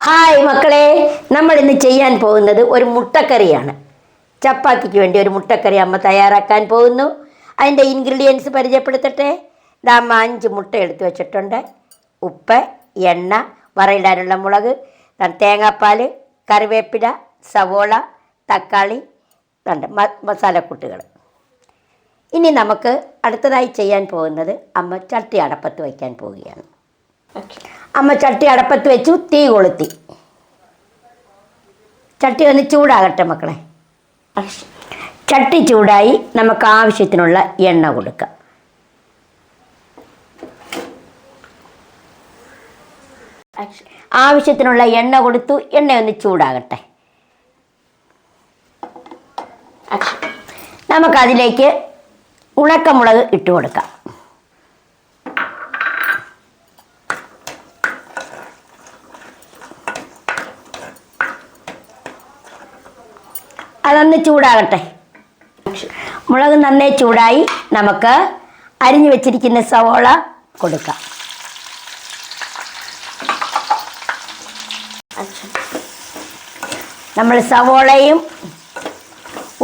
Hi മക്കളെ, നമ്മൾ ഇന്ന് ചെയ്യാൻ പോകുന്നത് ഒരു മുട്ടക്കറിയാണ്. ചപ്പാത്തിക്ക് വേണ്ടി ഒരു മുട്ടക്കറി അമ്മ തയ്യാറാക്കാൻ പോകുന്നു. അതിൻ്റെ ഇൻഗ്രീഡിയൻസ് പരിചയപ്പെടുത്തട്ടെ. അമ്മ 5 മുട്ട എടുത്ത് വെച്ചിട്ടുണ്ട്. ഉപ്പ്, എണ്ണ, വറയിടാനുള്ള മുളക്, തേങ്ങാപ്പാൽ, കറിവേപ്പില, സവോള, തക്കാളി, മസാലക്കൂട്ടുകൾ. ഇനി നമുക്ക് അടുത്തതായി ചെയ്യാൻ പോകുന്നത് അമ്മ ചട്ടി അടപ്പത്ത് വയ്ക്കാൻ പോവുകയാണ്. അമ്മ ചട്ടി അടപ്പത്ത് വെച്ചു, തീ കൊളുത്തി. ചട്ടി ഒന്ന് ചൂടാകട്ടെ മക്കളെ. ചട്ടി ചൂടായി, നമുക്ക് ആവശ്യത്തിനുള്ള എണ്ണ കൊടുക്കാം. ആവശ്യത്തിനുള്ള എണ്ണ കൊടുത്തു. എണ്ണ ഒന്ന് ചൂടാകട്ടെ. നമുക്കതിലേക്ക് ഉണക്കമുളക് ഇട്ട് കൊടുക്കാം. അതൊന്ന് ചൂടാകട്ടെ. മുളക് നന്നേ ചൂടായി, നമുക്ക് അരിഞ്ഞു വെച്ചിരിക്കുന്ന സവോള കൊടുക്കാം. നമ്മൾ സവോളയും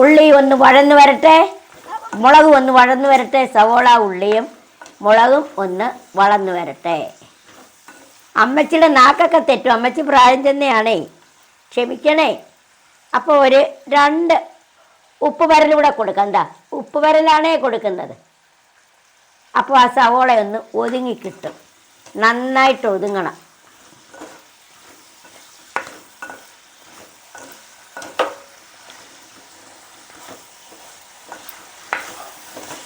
ഉള്ളിയും ഒന്ന് വഴന്നു വരട്ടെ. മുളകും ഒന്ന് വഴന്നു വരട്ടെ. സവോള, ഉള്ളിയും മുളകും ഒന്ന് വളർന്നു വരട്ടെ. അമ്മച്ചിയുടെ നാക്കൊക്കെ തെറ്റും. അമ്മച്ചി പ്രായം തന്നെയാണേ, ക്ഷമിക്കണേ. അപ്പോൾ ഒരു 2 ഉപ്പ് വരലൂടെ കൊടുക്കാം. എന്താ ഉപ്പ് വരലാണേ കൊടുക്കുന്നത്. അപ്പോൾ ആ സവോളയൊന്ന് ഒതുങ്ങി കിട്ടും. നന്നായിട്ട് ഒതുങ്ങണം.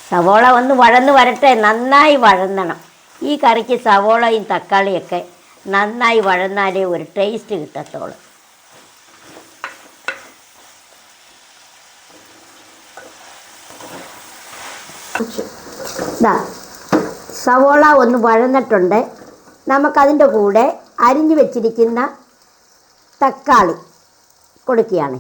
സവോള ഒന്ന് വഴന്ന് വരട്ടെ. നന്നായി വഴന്നണം. ഈ കറിക്ക് സവോളയും തക്കാളിയൊക്കെ നന്നായി വഴന്നാലേ ഒരു ടേസ്റ്റ് കിട്ടത്തുള്ളൂ. സവോള ഒന്ന് വഴന്നിട്ടുണ്ട്. നമുക്കതിൻ്റെ കൂടെ അരിഞ്ഞു വെച്ചിരിക്കുന്ന തക്കാളി കൊടുക്കുകയാണ്.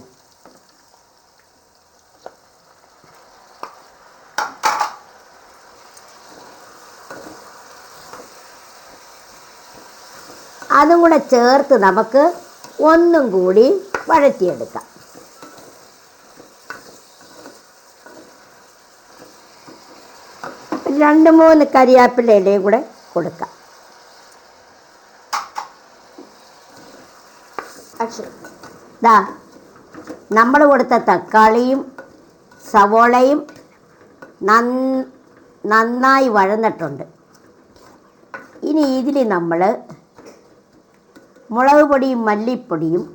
അതും കൂടെ ചേർത്ത് നമുക്ക് ഒന്നും കൂടി വഴറ്റിയെടുക്കാം. രണ്ട് 3 കരിയാപ്പില ഇലയും കൂടെ കൊടുക്കാം. നമ്മൾ കൊടുത്ത തക്കാളിയും സവോളയും നന്നായി വഴന്നിട്ടുണ്ട്. ഇനി ഇതിൽ നമ്മൾ മുളക് പൊടിയും മല്ലിപ്പൊടിയും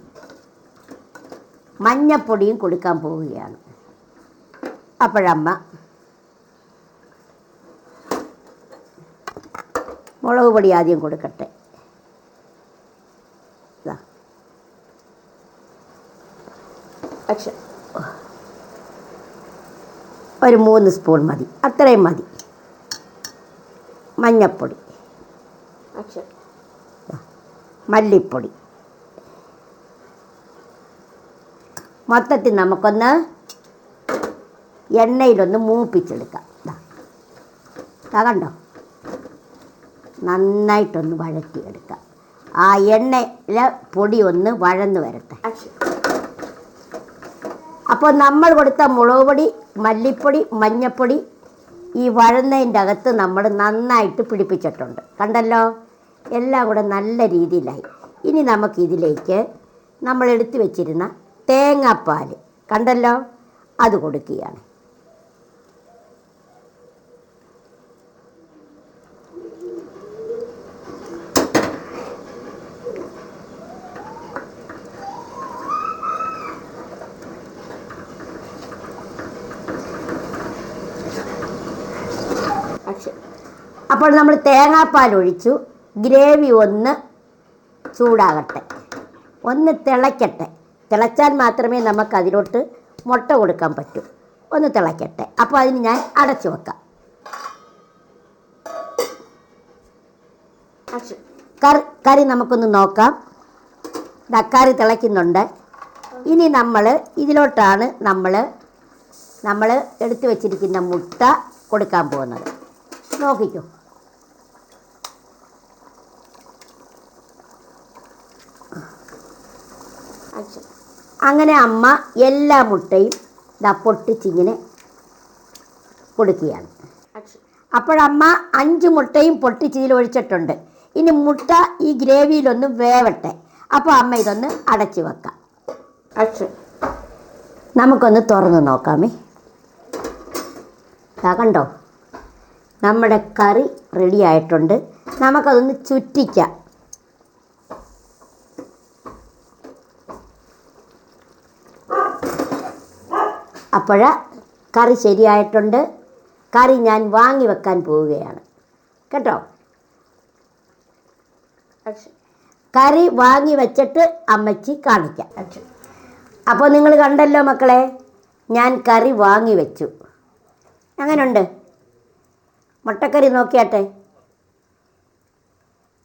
മഞ്ഞപ്പൊടിയും കൊടുക്കാൻ പോവുകയാണ്. അപ്പോഴമ്മ മുളക് പൊടി ആദ്യം കൊടുക്കട്ടെ. ഒരു 3 സ്പൂൺ മതി, അത്രയും മതി. മഞ്ഞപ്പൊടി, മല്ലിപ്പൊടി, മൊത്തത്തിൽ നമുക്കൊന്ന് എണ്ണയിലൊന്ന് മൂപ്പിച്ചെടുക്കാം. കണ്ടോ, നന്നായിട്ടൊന്ന് വഴറ്റിയെടുക്കാം. ആ എണ്ണയിലെ പൊടി ഒന്ന് വഴന്ന് വരട്ടെ. അപ്പോൾ നമ്മൾ കൊടുത്ത മുളക് പൊടി, മല്ലിപ്പൊടി, മഞ്ഞപ്പൊടി ഈ വഴന്നതിൻ്റെ അകത്ത് നമ്മൾ നന്നായിട്ട് പിടിപ്പിച്ചിട്ടുണ്ട്. കണ്ടല്ലോ, എല്ലാം കൂടെ നല്ല രീതിയിലായി. ഇനി നമുക്കിതിലേക്ക് നമ്മൾ എടുത്തു വെച്ചിരുന്ന തേങ്ങാപ്പാൽ കണ്ടല്ലോ, അത് കൊടുക്കുകയാണ്. അപ്പോൾ നമ്മൾ തേങ്ങാപ്പാൽ ഒഴിച്ചു. ഗ്രേവി ഒന്ന് ചൂടാകട്ടെ, ഒന്ന് തിളയ്ക്കട്ടെ. തിളച്ചാൽ മാത്രമേ നമുക്ക് അതിലോട്ട് മുട്ട കൊടുക്കാൻ പറ്റൂ. ഒന്ന് തിളയ്ക്കട്ടെ. അപ്പോൾ അതിന് ഞാൻ അടച്ചു വെക്കാം. കറി നമുക്കൊന്ന് നോക്കാം. കറി തിളയ്ക്കുന്നുണ്ട്. ഇനി നമ്മൾ ഇതിലോട്ടാണ് നമ്മൾ എടുത്തു വച്ചിരിക്കുന്ന മുട്ട കൊടുക്കാൻ പോകുന്നത്. നോക്കിക്കോ. അങ്ങനെ അമ്മ എല്ലാ മുട്ടയും പൊട്ടിച്ചിങ്ങനെ കൊടുക്കുകയാണ്. അപ്പോഴമ്മ 5 മുട്ടയും പൊട്ടിച്ചിതിൽ ഒഴിച്ചിട്ടുണ്ട്. ഇനി മുട്ട ഈ ഗ്രേവിയിലൊന്ന് വേവട്ടെ. അപ്പോൾ അമ്മ ഇതൊന്ന് അടച്ചു വെക്കാം. നമുക്കൊന്ന് തുറന്ന് നോക്കാമേ. കണ്ടോ, നമ്മുടെ കറി റെഡി ആയിട്ടുണ്ട്. നമുക്കതൊന്ന് ചുറ്റിക്കാം. അപ്പോൾ കറി ശരിയായിട്ടുണ്ട്. കറി ഞാൻ വാങ്ങി വെക്കാൻ പോവുകയാണ് കേട്ടോ. കറി വാങ്ങി വെച്ചിട്ട് അമ്മച്ചി കാണിക്കാം. അപ്പോൾ നിങ്ങൾ കണ്ടല്ലോ മക്കളെ, ഞാൻ കറി വാങ്ങി വെച്ചു. അങ്ങനെയുണ്ട് മുട്ടക്കറി നോക്കിയാട്ടെ.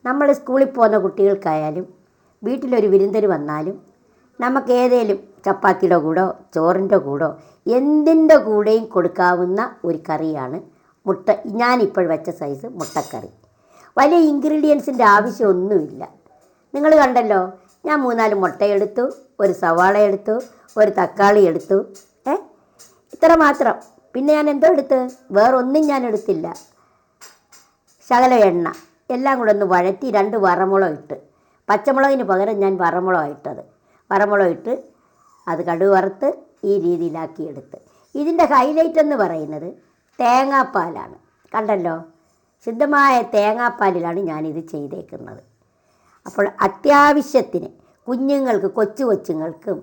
നമ്മൾ സ്കൂളിൽ പോകുന്ന കുട്ടികൾക്കായാലും വീട്ടിലൊരു വിരുന്നര് വന്നാലും നമുക്ക് ഏതേലും ചപ്പാത്തിയുടെ കൂടോ ചോറിൻ്റെ കൂടോ എന്തിൻ്റെ കൂടെയും കൊടുക്കാവുന്ന ഒരു കറിയാണ് മുട്ട. ഞാനിപ്പോൾ വെച്ച സൈസ് മുട്ടക്കറി. വലിയ ഇൻഗ്രീഡിയൻസിൻ്റെ ആവശ്യമൊന്നുമില്ല. നിങ്ങൾ കണ്ടല്ലോ, ഞാൻ 3-4 മുട്ടയെടുത്തു, ഒരു സവാള എടുത്തു, ഒരു തക്കാളി എടുത്തു. ഇത്ര മാത്രം. പിന്നെ ഞാൻ എന്തോ എടുത്ത്, വേറൊന്നും ഞാൻ എടുത്തില്ല. ശകല എണ്ണ എല്ലാം കൂടെ ഒന്ന് വഴറ്റി 2 വറമുളക് ഇട്ട്, പച്ചമുളകിന് പകരം ഞാൻ വറമുളക് ഇട്ടത്. വറമുളക് ഇട്ട് അത് കടുക് വറുത്ത് ഈ രീതിയിലാക്കിയെടുത്ത്. ഇതിൻ്റെ ഹൈലൈറ്റ് എന്ന് പറയുന്നത് തേങ്ങാപ്പാലാണ്. കണ്ടല്ലോ, ശുദ്ധമായ തേങ്ങാപ്പാലിലാണ് ഞാനിത് ചെയ്തേക്കുന്നത്. അപ്പോൾ അത്യാവശ്യത്തിന് കുഞ്ഞുങ്ങൾക്ക്, കൊച്ചുങ്ങൾക്കും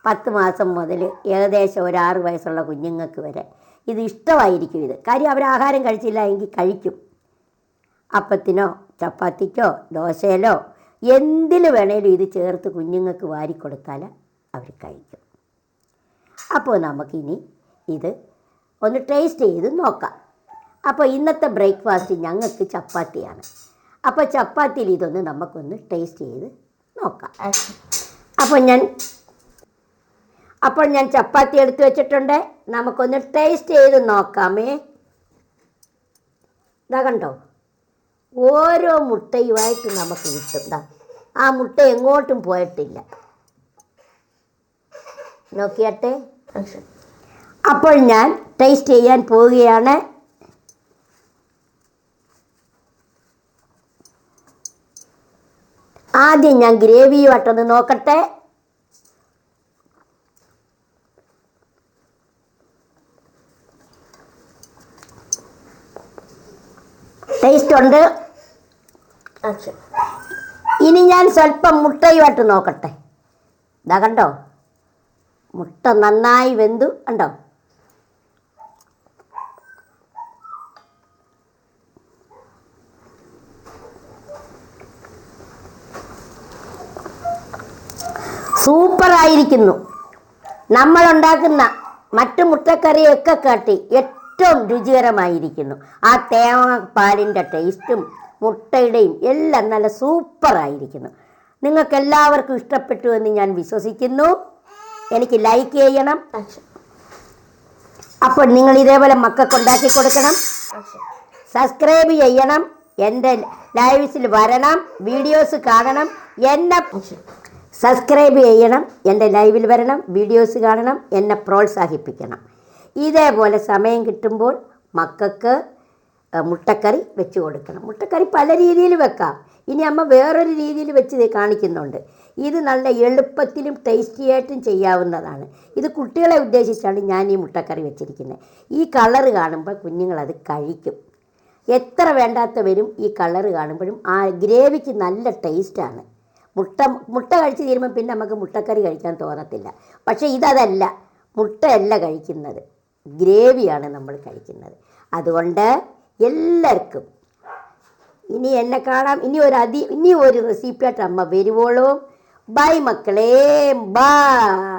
10 മാസം മുതൽ ഏകദേശം ഒരു 6 വയസ്സുള്ള കുഞ്ഞുങ്ങൾക്ക് വരെ ഇത് ഇഷ്ടമായിരിക്കും. ഇത് കാര്യം അവർ ആഹാരം കഴിച്ചില്ല എങ്കിൽ കഴിക്കും. അപ്പത്തിനോ ചപ്പാത്തിക്കോ ദോശയിലോ എന്തിൽ വേണേലും ഇത് ചേർത്ത് കുഞ്ഞുങ്ങൾക്ക് വാരിക്കൊടുത്താൽ അവർ കഴിക്കും. അപ്പോൾ നമുക്കിനി ഇത് ഒന്ന് ടേസ്റ്റ് ചെയ്ത് നോക്കാം. അപ്പോൾ ഇന്നത്തെ ബ്രേക്ക്ഫാസ്റ്റ് ഞങ്ങൾക്ക് ചപ്പാത്തിയാണ്. അപ്പോൾ ചപ്പാത്തിയിൽ ഇതൊന്ന് നമുക്കൊന്ന് ടേസ്റ്റ് ചെയ്ത് നോക്കാം. അപ്പോൾ ഞാൻ ചപ്പാത്തി എടുത്ത് വെച്ചിട്ടുണ്ട്. നമുക്കൊന്ന് ടേസ്റ്റ് ചെയ്ത് നോക്കാമേ. ഇതാ കണ്ടോ, ഓരോ മുട്ടയുമായിട്ട് നമുക്ക് കിട്ടും. ആ മുട്ട എങ്ങോട്ടും പോയിട്ടില്ല. നോക്കിയാട്ടെ. അപ്പോൾ ഞാൻ ടേസ്റ്റ് ചെയ്യാൻ പോവുകയാണ്. ആദ്യം ഞാൻ ഗ്രേവിയുമായിട്ടൊന്ന് നോക്കട്ടെ. ടേസ്റ്റ് ഉണ്ട്. ഇനി ഞാൻ സ്വല്പം മുട്ടയുമായിട്ട് നോക്കട്ടെ. ഇതാ കണ്ടോ, മുട്ട നന്നായി വെന്തു. കണ്ടോ, സൂപ്പറായിരിക്കുന്നു. നമ്മളുണ്ടാക്കുന്ന മറ്റു മുട്ടക്കറിയൊക്കെ കാട്ടി ഏറ്റവും രുചികരമായിരിക്കുന്നു. ആ തേങ്ങാപ്പാലിൻ്റെ ടേസ്റ്റും മുട്ടയുടെയും എല്ലാം നല്ല സൂപ്പറായിരിക്കുന്നു. നിങ്ങൾക്കെല്ലാവർക്കും ഇഷ്ടപ്പെട്ടു എന്ന് ഞാൻ വിശ്വസിക്കുന്നു. എനിക്ക് ലൈക്ക് ചെയ്യണം. അപ്പോൾ നിങ്ങൾ ഇതേപോലെ മക്കൾക്ക് ഉണ്ടാക്കി കൊടുക്കണം. സബ്സ്ക്രൈബ് ചെയ്യണം. എൻ്റെ ലൈവ്സിൽ വരണം, വീഡിയോസ് കാണണം. എന്നെ സബ്സ്ക്രൈബ് ചെയ്യണം, എൻ്റെ ലൈവിൽ വരണം, വീഡിയോസ് കാണണം, എന്നെ പ്രോത്സാഹിപ്പിക്കണം. ഇതേപോലെ സമയം കിട്ടുമ്പോൾ മക്കൾക്ക് മുട്ടക്കറി വെച്ച് കൊടുക്കണം. മുട്ടക്കറി പല രീതിയിൽ വെക്കാം. ഇനി അമ്മ വേറൊരു രീതിയിൽ വെച്ച് കാണിക്കുന്നുണ്ട്. ഇത് നല്ല എളുപ്പത്തിലും ടേസ്റ്റിയായിട്ടും ചെയ്യാവുന്നതാണ്. ഇത് കുട്ടികളെ ഉദ്ദേശിച്ചാണ് ഞാൻ ഈ മുട്ടക്കറി വെച്ചിരിക്കുന്നത്. ഈ കളറ് കാണുമ്പോൾ കുഞ്ഞുങ്ങളത് കഴിക്കും. എത്ര വേണ്ടാത്തവരും ഈ കളറ് കാണുമ്പോഴും ആ ഗ്രേവിക്ക് നല്ല ടേസ്റ്റാണ്. മുട്ട കഴിച്ച് തീരുമ്പോൾ പിന്നെ നമുക്ക് മുട്ടക്കറി കഴിക്കാൻ തോന്നത്തില്ല. പക്ഷേ ഇതല്ല, മുട്ടയല്ല കഴിക്കുന്നത്, ഗ്രേവിയാണ് നമ്മൾ കഴിക്കുന്നത്. അതുകൊണ്ട് എല്ലാവർക്കും ഇനി എന്നെ കാണാം. ഇനി ഒരു റെസിപ്പിയായിട്ട് അമ്മ വരുവോളൂ. ബൈ മക്കളെ, ബൈ.